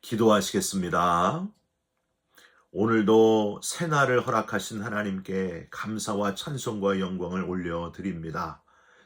기도하시겠습니다. 오늘도 새날을 허락하신 하나님께 감사와 찬송과 영광을 올려드립니다.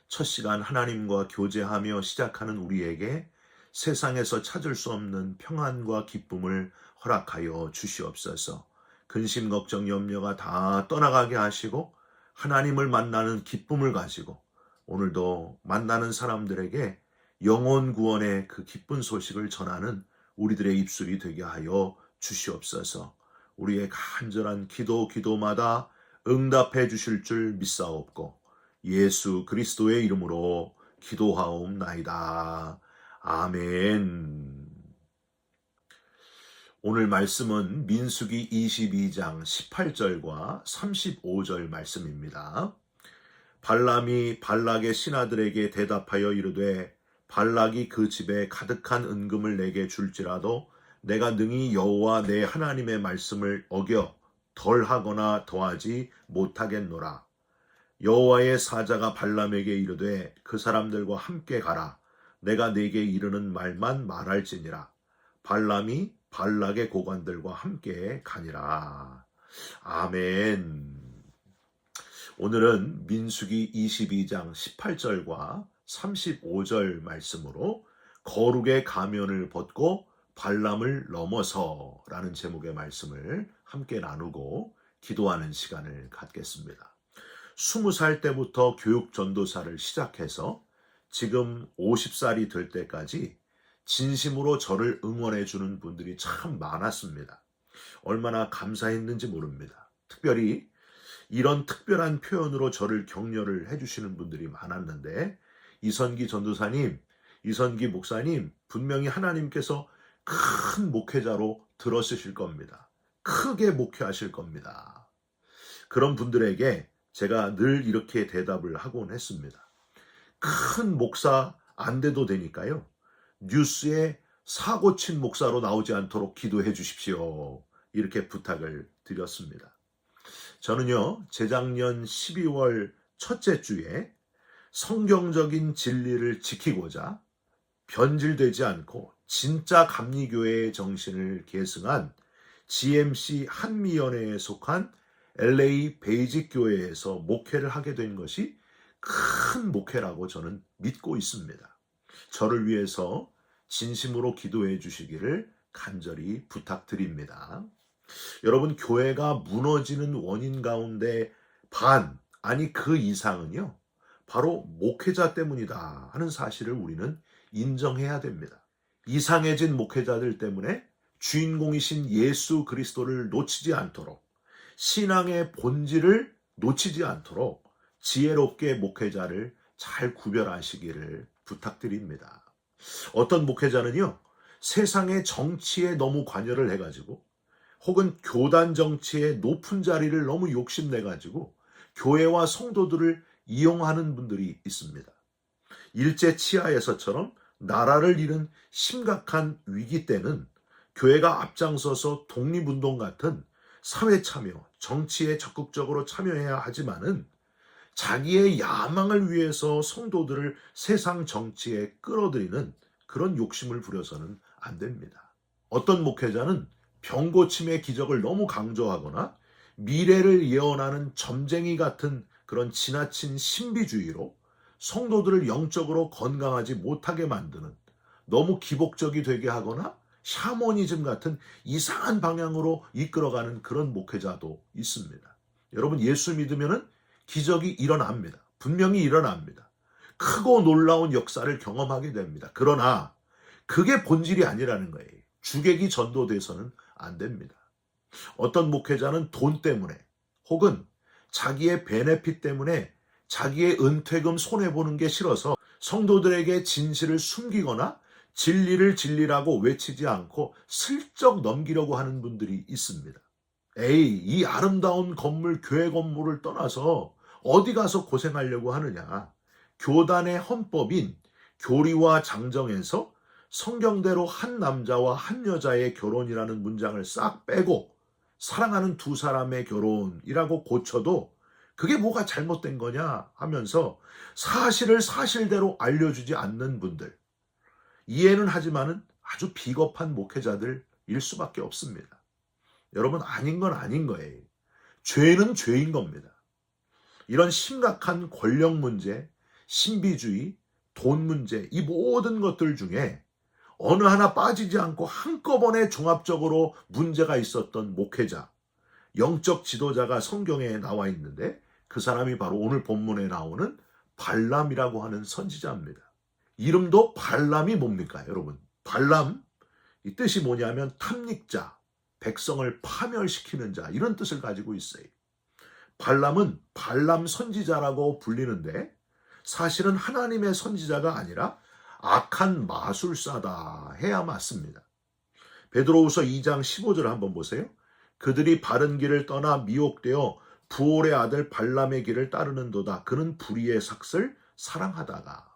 첫 시간 하나님과 교제하며 시작하는 우리에게 세상에서 찾을 수 없는 평안과 기쁨을 허락하여 주시옵소서. 근심, 걱정, 염려가 다 떠나가게 하시고 하나님을 만나는 기쁨을 가지고 오늘도 만나는 사람들에게 영혼 구원의 그 기쁜 소식을 전하는 우리들의 입술이 되게 하여 주시옵소서. 우리의 간절한 기도마다 응답해 주실 줄 믿사옵고 예수 그리스도의 이름으로 기도하옵나이다. 아멘. 오늘 말씀은 민수기 22장 18절과 35절 말씀입니다. 발람이 발락의 신하들에게 대답하여 이르되 발락이 그 집에 가득한 은금을 내게 줄지라도 내가 능히 여호와 내 하나님의 말씀을 어겨 덜하거나 더하지 못하겠노라. 여호와의 사자가 발람에게 이르되 그 사람들과 함께 가라. 내가 네게 이르는 말만 말할지니라. 발람이 발락의 고관들과 함께 가니라. 아멘. 오늘은 민수기 22장 18절과 35절 말씀으로 거룩의 가면을 벗고 발람을 넘어서 라는 제목의 말씀을 함께 나누고 기도하는 시간을 갖겠습니다. 20살 때부터 교육 전도사를 시작해서 지금 50살이 될 때까지 진심으로 저를 응원해 주는 분들이 참 많았습니다. 얼마나 감사했는지 모릅니다. 특별히 이런 특별한 표현으로 저를 격려를 해주시는 분들이 많았는데 이선기 전도사님, 이선기 목사님 분명히 하나님께서 큰 목회자로 들어쓰실 겁니다. 크게 목회하실 겁니다. 그런 분들에게 제가 늘 이렇게 대답을 하곤 했습니다. 큰 목사 안 돼도 되니까요. 뉴스에 사고 친 목사로 나오지 않도록 기도해 주십시오. 이렇게 부탁을 드렸습니다. 저는요, 재작년 12월 첫째 주에 성경적인 진리를 지키고자 변질되지 않고 진짜 감리교회의 정신을 계승한 GMC 한미연회에 속한 LA 베이직 교회에서 목회를 하게 된 것이 큰 목회라고 저는 믿고 있습니다. 저를 위해서 진심으로 기도해 주시기를 간절히 부탁드립니다. 여러분, 교회가 무너지는 원인 가운데 아니 그 이상은요, 바로 목회자 때문이다 하는 사실을 우리는 인정해야 됩니다. 이상해진 목회자들 때문에 주인공이신 예수 그리스도를 놓치지 않도록, 신앙의 본질을 놓치지 않도록 지혜롭게 목회자를 잘 구별하시기를 부탁드립니다. 어떤 목회자는요, 세상의 정치에 너무 관여를 해가지고 혹은 교단 정치의 높은 자리를 너무 욕심내가지고 교회와 성도들을 이용하는 분들이 있습니다. 일제 치하에서처럼 나라를 잃은 심각한 위기 때는 교회가 앞장서서 독립운동 같은 사회 참여, 정치에 적극적으로 참여해야 하지만은 자기의 야망을 위해서 성도들을 세상 정치에 끌어들이는 그런 욕심을 부려서는 안 됩니다. 어떤 목회자는 병고침의 기적을 너무 강조하거나 미래를 예언하는 점쟁이 같은 그런 지나친 신비주의로 성도들을 영적으로 건강하지 못하게 만드는, 너무 기복적이 되게 하거나 샤머니즘 같은 이상한 방향으로 이끌어가는 그런 목회자도 있습니다. 여러분, 예수 믿으면은 기적이 일어납니다. 분명히 일어납니다. 크고 놀라운 역사를 경험하게 됩니다. 그러나 그게 본질이 아니라는 거예요. 주객이 전도돼서는 안 됩니다. 어떤 목회자는 돈 때문에 혹은 자기의 베네핏 때문에 자기의 은퇴금 손해보는 게 싫어서 성도들에게 진실을 숨기거나 진리라고 외치지 않고 슬쩍 넘기려고 하는 분들이 있습니다. 이 아름다운 건물, 교회 건물을 떠나서 어디 가서 고생하려고 하느냐. 교단의 헌법인 교리와 장정에서 성경대로 한 남자와 한 여자의 결혼이라는 문장을 싹 빼고 사랑하는 두 사람의 결혼이라고 고쳐도 그게 뭐가 잘못된 거냐 하면서 사실을 사실대로 알려주지 않는 분들, 이해는 하지만은 아주 비겁한 목회자들일 수밖에 없습니다. 여러분, 아닌 건 아닌 거예요. 죄는 죄인 겁니다. 이런 심각한 권력 문제, 신비주의, 돈 문제, 이 모든 것들 중에 어느 하나 빠지지 않고 한꺼번에 종합적으로 문제가 있었던 목회자, 영적 지도자가 성경에 나와 있는데 그 사람이 바로 오늘 본문에 나오는 발람이라고 하는 선지자입니다. 이름도 발람이 뭡니까, 여러분? 발람, 이 뜻이 뭐냐면 탐닉자, 백성을 파멸시키는 자, 이런 뜻을 가지고 있어요. 발람은 발람 선지자라고 불리는데 사실은 하나님의 선지자가 아니라 악한 마술사다 해야 맞습니다. 베드로후서 2장 15절 한번 보세요. 그들이 바른 길을 떠나 미혹되어 부올의 아들 발람의 길을 따르는도다. 그는 불의의 삭슬 사랑하다가.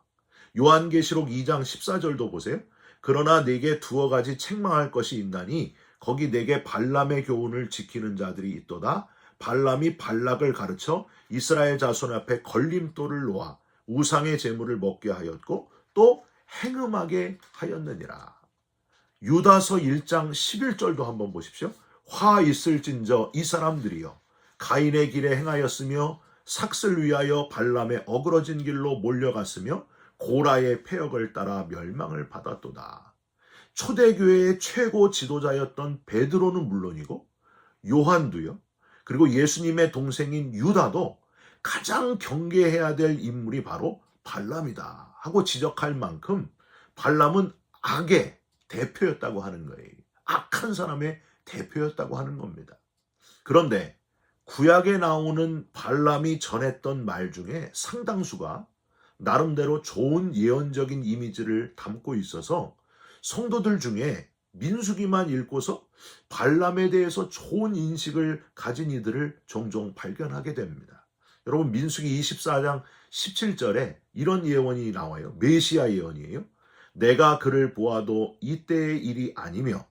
요한계시록 2장 14절도 보세요. 그러나 내게 두어 가지 책망할 것이 있나니 거기 내게 발람의 교훈을 지키는 자들이 있도다. 발람이 발락을 가르쳐 이스라엘 자손 앞에 걸림돌을 놓아 우상의 제물을 먹게 하였고 또 행음하게 하였느니라. 유다서 1장 11절도 한번 보십시오. 화 있을진저 이 사람들이여 가인의 길에 행하였으며 삭슬 위하여 발람의 어그러진 길로 몰려갔으며 고라의 패역을 따라 멸망을 받았도다. 초대교회의 최고 지도자였던 베드로는 물론이고 요한도요. 그리고 예수님의 동생인 유다도 가장 경계해야 될 인물이 바로 발람이다 하고 지적할 만큼 발람은 악의 대표였다고 하는 거예요. 악한 사람의 대표였다고 하는 겁니다. 그런데 구약에 나오는 발람이 전했던 말 중에 상당수가 나름대로 좋은 예언적인 이미지를 담고 있어서 성도들 중에 민수기만 읽고서 발람에 대해서 좋은 인식을 가진 이들을 종종 발견하게 됩니다. 여러분, 민수기 24장 17절에 이런 예언이 나와요. 메시아 예언이에요. 내가 그를 보아도 이때의 일이 아니며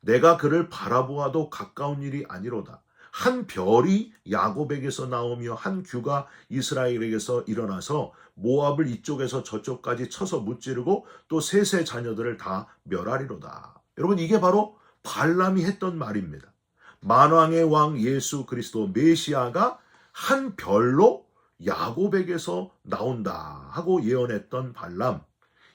내가 그를 바라보아도 가까운 일이 아니로다. 한 별이 야곱에게서 나오며 한 규가 이스라엘에게서 일어나서 모압을 이쪽에서 저쪽까지 쳐서 무찌르고 또 셋의 자녀들을 다 멸하리로다. 여러분, 이게 바로 발람이 했던 말입니다. 만왕의 왕 예수 그리스도 메시아가 한 별로 야곱에게서 나온다 하고 예언했던 발람.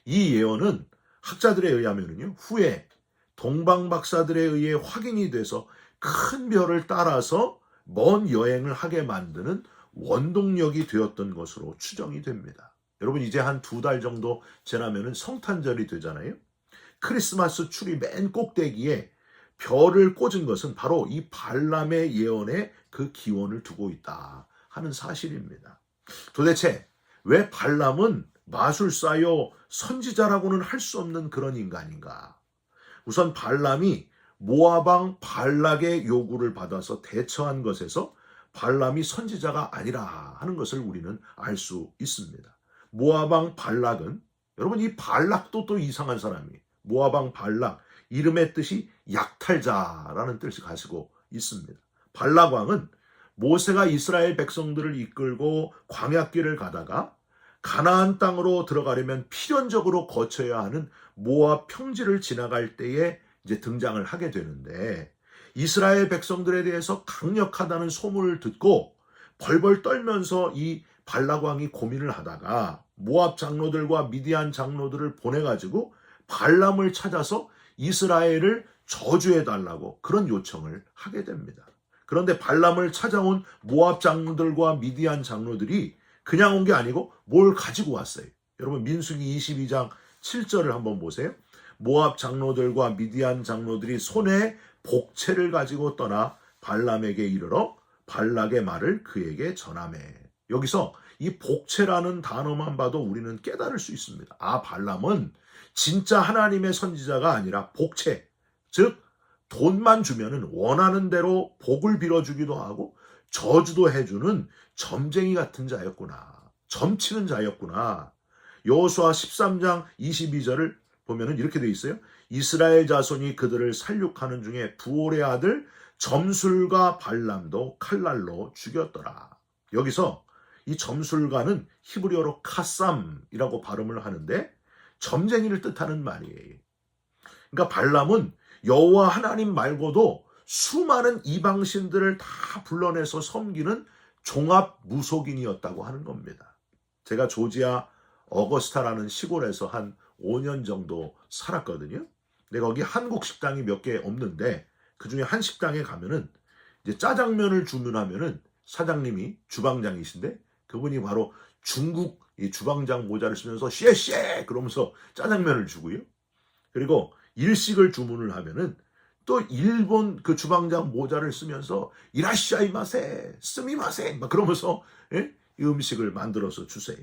이 예언은 학자들에 의하면요, 후에 동방 박사들에 의해 확인이 돼서 큰 별을 따라서 먼 여행을 하게 만드는 원동력이 되었던 것으로 추정이 됩니다. 여러분, 이제 한 2달 정도 지나면 성탄절이 되잖아요. 크리스마스 추리 맨 꼭대기에 별을 꽂은 것은 바로 이 발람의 예언에 그 기원을 두고 있다 하는 사실입니다. 도대체 왜 발람은 마술사요 선지자라고는 할 수 없는 그런 인간인가? 우선 발람이 모압왕 발락의 요구를 받아서 대처한 것에서 발람이 선지자가 아니라 하는 것을 우리는 알 수 있습니다. 모압왕 발락은, 여러분, 이 발락도 또 이상한 사람이에요. 모압왕 발락, 이름의 뜻이 약탈자라는 뜻을 가지고 있습니다. 발락왕은 모세가 이스라엘 백성들을 이끌고 광야길을 가다가 가나안 땅으로 들어가려면 필연적으로 거쳐야 하는 모압 평지를 지나갈 때에 이제 등장을 하게 되는데, 이스라엘 백성들에 대해서 강력하다는 소문을 듣고 벌벌 떨면서 이 발락 왕이 고민을 하다가 모압 장로들과 미디안 장로들을 보내가지고 발람을 찾아서 이스라엘을 저주해달라고 그런 요청을 하게 됩니다. 그런데 발람을 찾아온 모압 장로들과 미디안 장로들이 그냥 온 게 아니고 뭘 가지고 왔어요. 여러분, 민수기 22장 7절을 한번 보세요. 모압 장로들과 미디안 장로들이 손에 복채를 가지고 떠나 발람에게 이르러 발락의 말을 그에게 전하매. 여기서 이 복채라는 단어만 봐도 우리는 깨달을 수 있습니다. 아, 발람은 진짜 하나님의 선지자가 아니라 복채, 즉 돈만 주면은 원하는 대로 복을 빌어주기도 하고 저주도 해주는 점쟁이 같은 자였구나. 점치는 자였구나. 여호수아 13장 22절을 보면은 이렇게 돼 있어요. 이스라엘 자손이 그들을 살육하는 중에 부올의 아들 점술가 발람도 칼날로 죽였더라. 여기서 이 점술가는 히브리어로 카쌈이라고 발음을 하는데 점쟁이를 뜻하는 말이에요. 그러니까 발람은 여호와 하나님 말고도 수많은 이방신들을 다 불러내서 섬기는 종합 무속인이었다고 하는 겁니다. 제가 조지아 어거스타라는 시골에서 한 5년 정도 살았거든요. 근데 거기 한국 식당이 몇 개 없는데 그중에 한 식당에 가면은 이제 짜장면을 주문하면은 사장님이 주방장이신데 그분이 바로 중국 이 주방장 모자를 쓰면서 쉐쉐 그러면서 짜장면을 주고요. 그리고 일식을 주문을 하면은 또 일본 그 주방장 모자를 쓰면서 이라시아이마세, 스미마세 막 그러면서 예? 이 음식을 만들어서 주세요.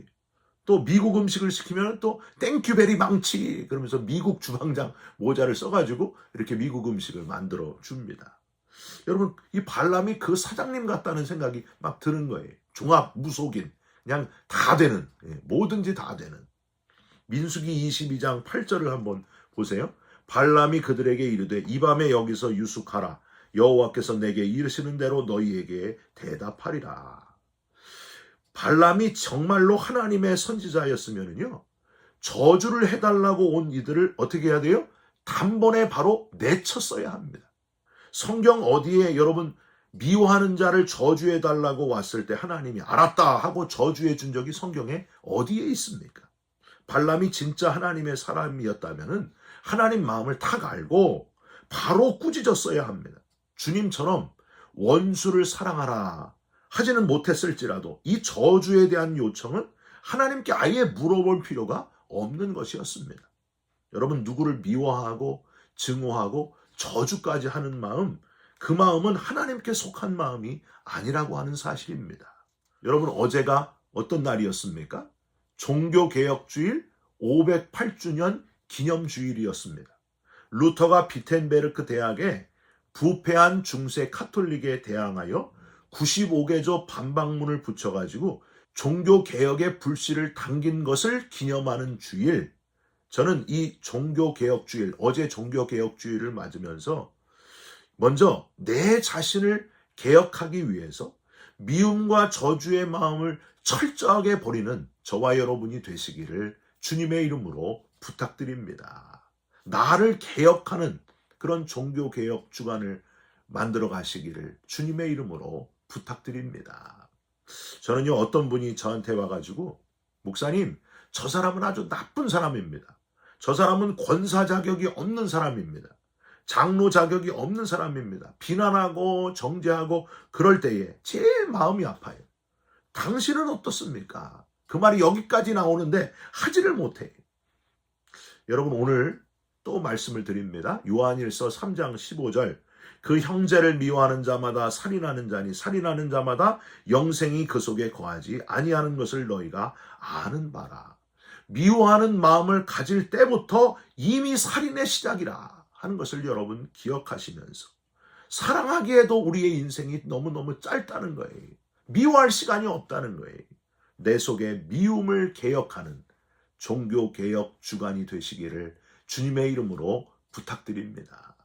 또 미국 음식을 시키면 또 땡큐 베리 망치 그러면서 미국 주방장 모자를 써가지고 이렇게 미국 음식을 만들어 줍니다. 여러분 이 발람이 그 사장님 같다는 생각이 막 드는 거예요. 종합 무속인 그냥 다 되는 뭐든지 다 되는. 민수기 22장 8절을 한번 보세요. 발람이 그들에게 이르되 이 밤에 여기서 유숙하라. 여호와께서 내게 이르시는 대로 너희에게 대답하리라. 발람이 정말로 하나님의 선지자였으면요. 저주를 해달라고 온 이들을 어떻게 해야 돼요? 단번에 바로 내쳤어야 합니다. 성경 어디에 여러분 미워하는 자를 저주해달라고 왔을 때 하나님이 알았다 하고 저주해 준 적이 성경에 어디에 있습니까? 발람이 진짜 하나님의 사람이었다면 하나님 마음을 탁 알고 바로 꾸짖었어야 합니다. 주님처럼 원수를 사랑하라 하지는 못했을지라도 이 저주에 대한 요청은 하나님께 아예 물어볼 필요가 없는 것이었습니다. 여러분 누구를 미워하고 증오하고 저주까지 하는 마음, 그 마음은 하나님께 속한 마음이 아니라고 하는 사실입니다. 여러분 어제가 어떤 날이었습니까? 종교개혁주일 508주년 기념주일이었습니다. 루터가 비텐베르크 대학에 부패한 중세 카톨릭에 대항하여 95개조 반박문을 붙여가지고 종교개혁의 불씨를 당긴 것을 기념하는 주일, 저는 이 종교개혁주일, 어제 종교개혁주일을 맞으면서 먼저 내 자신을 개혁하기 위해서 미움과 저주의 마음을 철저하게 버리는 저와 여러분이 되시기를 주님의 이름으로 부탁드립니다. 나를 개혁하는 그런 종교개혁 주간을 만들어 가시기를 주님의 이름으로 부탁드립니다. 저는요 어떤 분이 저한테 와가지고 목사님 저 사람은 아주 나쁜 사람입니다. 저 사람은 권사 자격이 없는 사람입니다. 장로 자격이 없는 사람입니다. 비난하고 정죄하고 그럴 때에 제일 마음이 아파요. 당신은 어떻습니까? 그 말이 여기까지 나오는데 하지를 못해. 여러분 오늘 또 말씀을 드립니다. 요한일서 3장 15절 그 형제를 미워하는 자마다 살인하는 자니 살인하는 자마다 영생이 그 속에 거하지 아니하는 것을 너희가 아는 바라. 미워하는 마음을 가질 때부터 이미 살인의 시작이라 하는 것을 여러분 기억하시면서 사랑하기에도 우리의 인생이 너무너무 짧다는 거예요. 미워할 시간이 없다는 거예요. 내 속에 미움을 개혁하는 종교개혁 주간이 되시기를 주님의 이름으로 부탁드립니다.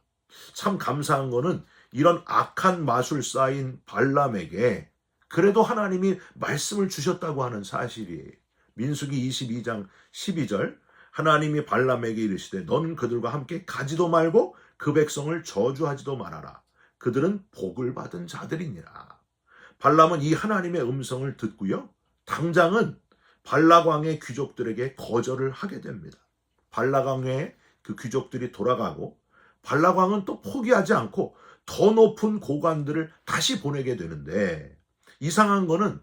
참 감사한 거는 이런 악한 마술사인 발람에게 그래도 하나님이 말씀을 주셨다고 하는 사실이에요. 민수기 22장 12절 하나님이 발람에게 이르시되 너는 그들과 함께 가지도 말고 그 백성을 저주하지도 말아라. 그들은 복을 받은 자들이니라. 발람은 이 하나님의 음성을 듣고요. 당장은 발락왕의 귀족들에게 거절을 하게 됩니다. 발락왕의 그 귀족들이 돌아가고 발락왕은 또 포기하지 않고 더 높은 고관들을 다시 보내게 되는데 이상한 거는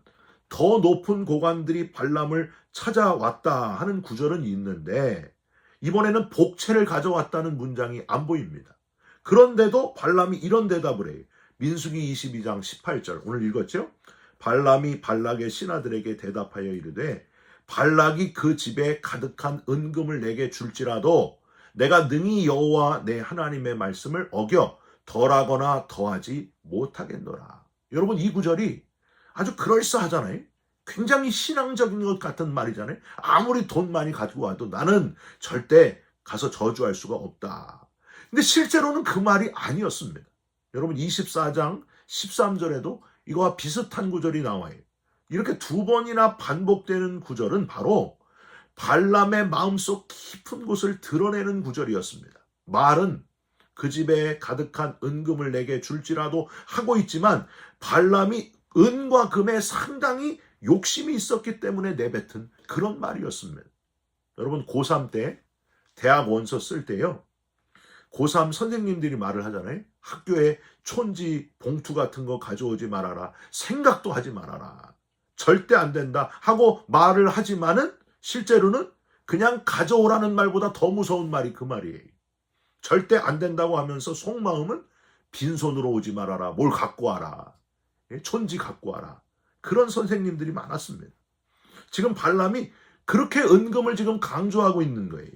더 높은 고관들이 발람을 찾아왔다 하는 구절은 있는데 이번에는 복채를 가져왔다는 문장이 안 보입니다. 그런데도 발람이 이런 대답을 해요. 민수기 22장 18절 오늘 읽었죠? 발람이 발락의 신하들에게 대답하여 이르되 발락이 그 집에 가득한 은금을 내게 줄지라도 내가 능히 여호와 내 하나님의 말씀을 어겨 덜하거나 더하지 못하겠노라. 여러분 이 구절이 아주 그럴싸하잖아요. 굉장히 신앙적인 것 같은 말이잖아요. 아무리 돈 많이 가지고 와도 나는 절대 가서 저주할 수가 없다. 근데 실제로는 그 말이 아니었습니다. 여러분 24장 13절에도 이거와 비슷한 구절이 나와요. 이렇게 두 번이나 반복되는 구절은 바로 발람의 마음속 깊은 곳을 드러내는 구절이었습니다. 말은 그 집에 가득한 은금을 내게 줄지라도 하고 있지만 발람이 은과 금에 상당히 욕심이 있었기 때문에 내뱉은 그런 말이었습니다. 여러분 고3 때 대학 원서 쓸 때요. 고3 선생님들이 말을 하잖아요. 학교에 촌지 봉투 같은 거 가져오지 말아라. 생각도 하지 말아라. 절대 안 된다 하고 말을 하지만은 실제로는 그냥 가져오라는 말보다 더 무서운 말이 그 말이에요. 절대 안 된다고 하면서 속마음은 빈손으로 오지 말아라. 뭘 갖고 와라. 촌지 갖고 와라. 그런 선생님들이 많았습니다. 지금 발람이 그렇게 은금을 지금 강조하고 있는 거예요.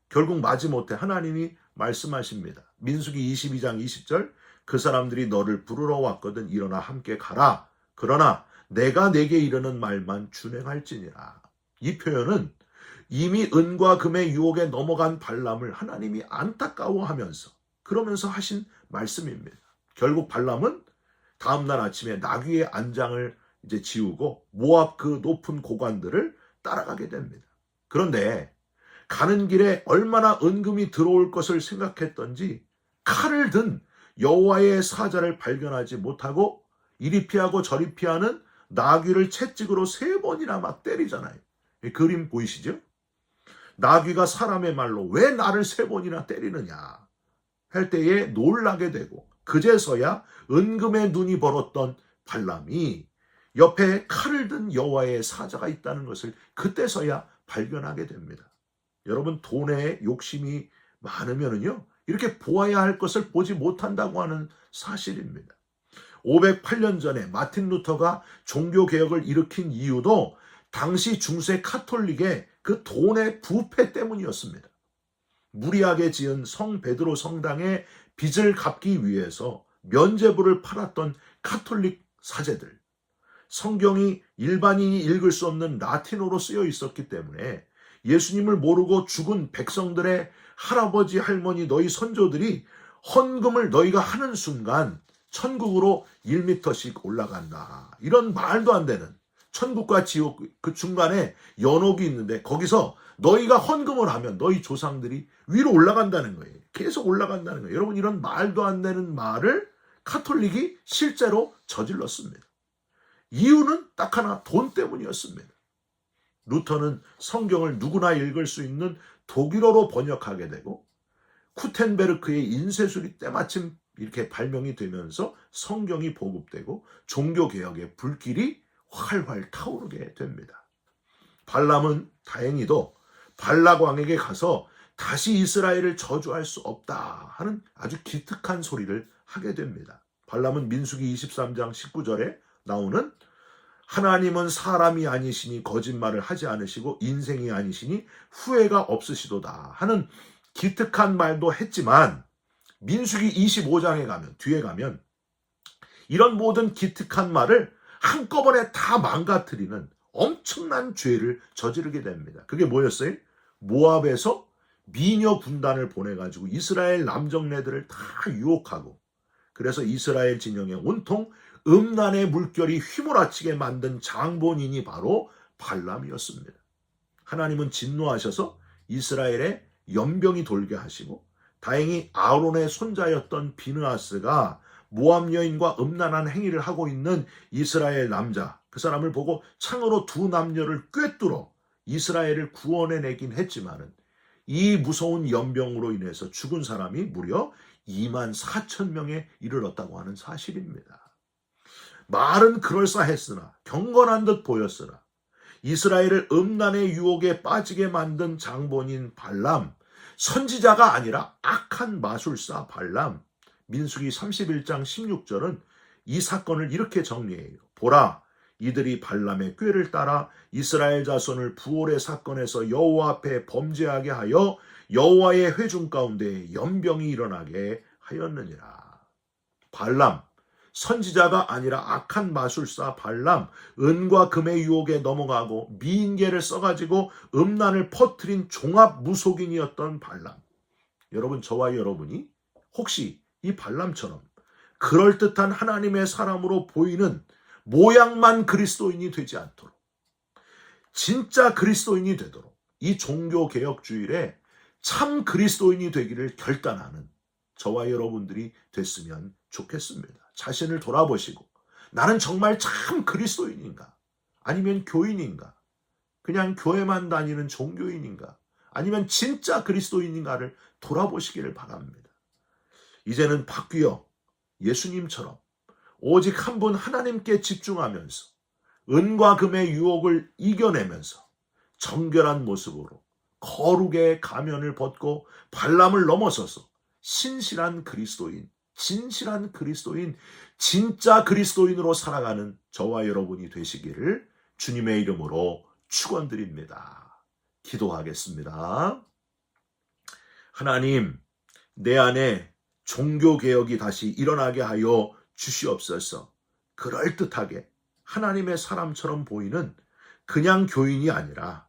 결국 마지못해 하나님이 말씀하십니다. 민수기 22장 20절 그 사람들이 너를 부르러 왔거든 일어나 함께 가라. 그러나 내가 내게 이르는 말만 준행할지니라. 이 표현은 이미 은과 금의 유혹에 넘어간 발람을 하나님이 안타까워하면서 그러면서 하신 말씀입니다. 결국 발람은 다음날 아침에 나귀의 안장을 이제 지우고 모압 그 높은 고관들을 따라가게 됩니다. 그런데 가는 길에 얼마나 은금이 들어올 것을 생각했던지 칼을 든 여호와의 사자를 발견하지 못하고 이리 피하고 저리 피하는 나귀를 채찍으로 3번이나 막 때리잖아요. 이 그림 보이시죠? 나귀가 사람의 말로 왜 나를 3번이나 때리느냐 할 때에 놀라게 되고 그제서야 은금의 눈이 벌었던 발람이 옆에 칼을 든 여호와의 사자가 있다는 것을 그때서야 발견하게 됩니다. 여러분 돈에 욕심이 많으면요 이렇게 보아야 할 것을 보지 못한다고 하는 사실입니다. 508년 전에 마틴 루터가 종교개혁을 일으킨 이유도 당시 중세 카톨릭의 그 돈의 부패 때문이었습니다. 무리하게 지은 성 베드로 성당의 빚을 갚기 위해서 면죄부를 팔았던 카톨릭 사제들, 성경이 일반인이 읽을 수 없는 라틴어로 쓰여 있었기 때문에 예수님을 모르고 죽은 백성들의 할아버지 할머니 너희 선조들이 헌금을 너희가 하는 순간 천국으로 1m씩 올라간다. 이런 말도 안 되는 천국과 지옥 그 중간에 연옥이 있는데 거기서 너희가 헌금을 하면 너희 조상들이 위로 올라간다는 거예요. 계속 올라간다는 거예요. 여러분 이런 말도 안 되는 말을 카톨릭이 실제로 저질렀습니다. 이유는 딱 하나 돈 때문이었습니다. 루터는 성경을 누구나 읽을 수 있는 독일어로 번역하게 되고 쿠텐베르크의 인쇄술이 때마침 이렇게 발명이 되면서 성경이 보급되고 종교개혁의 불길이 활활 타오르게 됩니다. 발람은 다행히도 발락왕에게 가서 다시 이스라엘을 저주할 수 없다 하는 아주 기특한 소리를 하게 됩니다. 발람은 민수기 23장 19절에 나오는 하나님은 사람이 아니시니 거짓말을 하지 않으시고 인생이 아니시니 후회가 없으시도다 하는 기특한 말도 했지만 민수기 25장에 가면 뒤에 가면 이런 모든 기특한 말을 한꺼번에 다 망가뜨리는 엄청난 죄를 저지르게 됩니다. 그게 뭐였어요? 모압에서 미녀 군단을 보내가지고 이스라엘 남정네들을 다 유혹하고 그래서 이스라엘 진영에 온통 음란의 물결이 휘몰아치게 만든 장본인이 바로 발람이었습니다. 하나님은 진노하셔서 이스라엘에 연병이 돌게 하시고 다행히 아론의 손자였던 비느하스가 모압 여인과 음란한 행위를 하고 있는 이스라엘 남자 그 사람을 보고 창으로 두 남녀를 꿰뚫어 이스라엘을 구원해내긴 했지만은 이 무서운 연병으로 인해서 죽은 사람이 무려 24,000명에 이르렀다고 하는 사실입니다. 말은 그럴싸했으나 경건한 듯 보였으나 이스라엘을 음란의 유혹에 빠지게 만든 장본인 발람, 선지자가 아니라 악한 마술사 발람, 민수기 31장 16절은 이 사건을 이렇게 정리해요. 보라, 이들이 발람의 꾀를 따라 이스라엘 자손을 부올의 사건에서 여호와 앞에 범죄하게 하여 여호와의 회중 가운데 연병이 일어나게 하였느니라. 발람, 선지자가 아니라 악한 마술사 발람, 은과 금의 유혹에 넘어가고 미인계를 써가지고 음란을 퍼뜨린 종합 무속인이었던 발람. 여러분, 저와 여러분이 혹시 이 발람처럼 그럴듯한 하나님의 사람으로 보이는 모양만 그리스도인이 되지 않도록 진짜 그리스도인이 되도록 이 종교개혁주일에 참 그리스도인이 되기를 결단하는 저와 여러분들이 됐으면 좋겠습니다. 자신을 돌아보시고 나는 정말 참 그리스도인인가? 아니면 교인인가? 그냥 교회만 다니는 종교인인가? 아니면 진짜 그리스도인인가를 돌아보시기를 바랍니다. 이제는 바뀌어 예수님처럼 오직 한 분 하나님께 집중하면서 은과 금의 유혹을 이겨내면서 정결한 모습으로 거룩의 가면을 벗고 발람을 넘어서서 신실한 그리스도인, 진실한 그리스도인, 진짜 그리스도인으로 살아가는 저와 여러분이 되시기를 주님의 이름으로 축원드립니다. 기도하겠습니다. 하나님, 내 안에 종교개혁이 다시 일어나게 하여 주시옵소서. 그럴듯하게 하나님의 사람처럼 보이는 그냥 교인이 아니라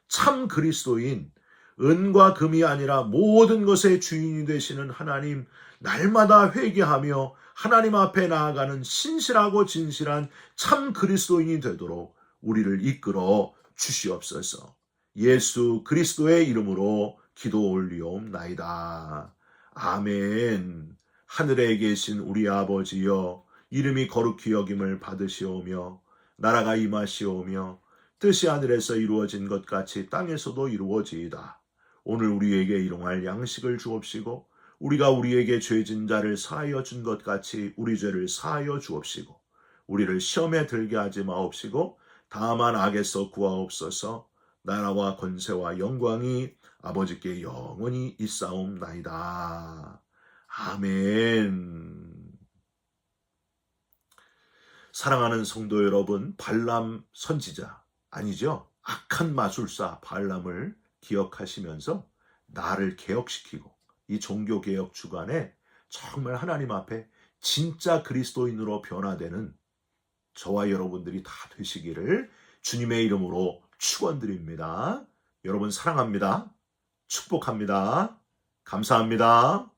참 그리스도인, 은과 금이 아니라 모든 것의 주인이 되시는 하나님, 날마다 회개하며 하나님 앞에 나아가는 신실하고 진실한 참 그리스도인이 되도록 우리를 이끌어 주시옵소서. 예수 그리스도의 이름으로 기도 올리옵나이다. 아멘. 하늘에 계신 우리 아버지여, 이름이 거룩히 여김을 받으시오며 나라가 임하시오며 뜻이 하늘에서 이루어진 것 같이 땅에서도 이루어지이다. 오늘 우리에게 일용할 양식을 주옵시고 우리가 우리에게 죄진 자를 사하여 준 것 같이 우리 죄를 사하여 주옵시고 우리를 시험에 들게 하지 마옵시고 다만 악에서 구하옵소서. 나라와 권세와 영광이 아버지께 영원히 있사옵나이다. 아멘. 사랑하는 성도 여러분, 발람 선지자, 아니죠? 악한 마술사 발람을 기억하시면서 나를 개혁시키고 이 종교개혁 주간에 정말 하나님 앞에 진짜 그리스도인으로 변화되는 저와 여러분들이 다 되시기를 주님의 이름으로 축원드립니다. 여러분 사랑합니다. 축복합니다. 감사합니다.